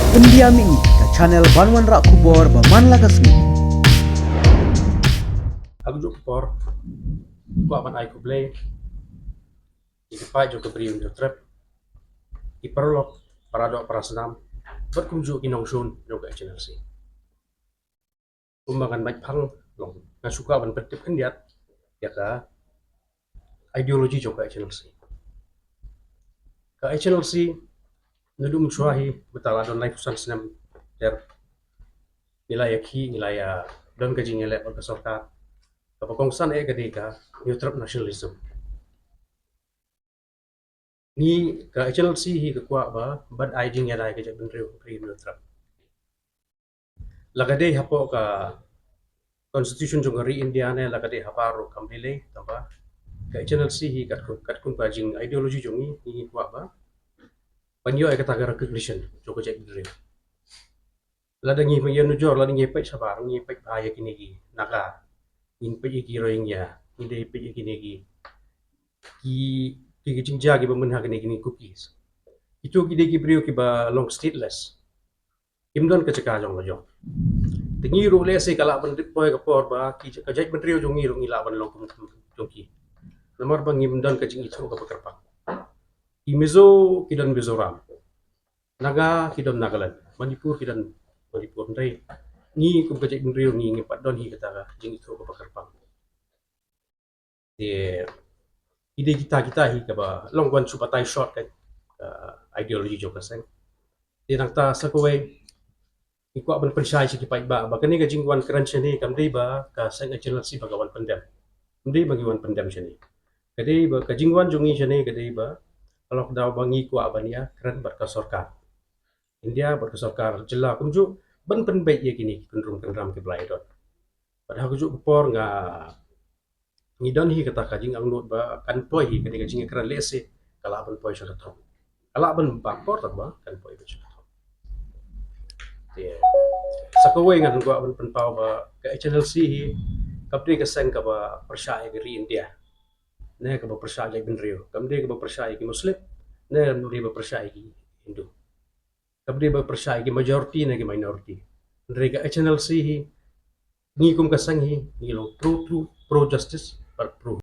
Pendiami ke channel Banwan Rak Kubor Bermanla Kasmi. Aku juk por, buat man ai ku play, ipa juk ke beriun juk trap, iperlok para dok para senam, buat kum juk kinong sun juk ke channel si. Kumbangan baik pang long, nggak suka ban petip kendiat, ya ka ideologi juk ke channel si. Ke channel si, nudum suahi betala don live pesan senam der nilai ki nilai don gaji nilai pada sorkat. Kapakongsan kadika neutral nationalism. Ni ka channel si hi ka kwa ba bad idea ya dai ka jak benriu pri neutral. Lagade hapo ka constitution jong ri India ne lagade haparo kamile tamba ka channel si hi kat kun ka jing ideology jong ni kwa ba panyo ay kata ka recognition jo ka jak benriu. Ladangi pa yan jor ladangi pa sabar ngi pa bahaya kini gi naga in pa iki rohingya inde pa iki gi ki jingja gi bamen ha kini cookies. Itu gide ki brio ki ba long stateless. Imdon ka caka jong lo. Tingi ru le se kala ban poy ka por ba ki ka jai ban rio jong ru ngila ban long kum jong ki. Namar bang imdon ka jing itu ka pakarpa. Imizo kidan Mizoram. Naga kidan Nagaland. Manipur kidan Manipur ndai. Ni kum ka jai ban rio ngi pat don hi kata ka jing itu ka pakarpa. Ye ide kita hi ka ba long wan supatai short kan ideology jong ka seng. Di nakta sa kuway ikwa ban pensai si kipai ba kani ka jingwan kran chani kam dei ba ka sang channel si bagawan pandem dei bagawan pandem chani kadai ba ka jingwan jongi chani kadai ba alok daw bangi kwa bania kran bar ka sarkar India bar ka sarkar jilla kumju ban pen bai ye kini kunrum kan ke blai dot padahal kuju por nga ngidon hi kata ka jing ang not ba kan poi hi kadai ka jing kran lese kala ban poi sa thong kala ban ba por ta ba kan poi ba sa thong sa kawai ngan gua ban penpau ba ka channel si hi kapri ka sang ka ba persaya ke ri India ne ka ba persaya bin rio kamde ka ba persaya ki muslim ne ri ba persaya ki hindu kapri ba persaya ki majority ne ki minority re ka channel si hi ni kum ka sang hi ni lo pro justice par pro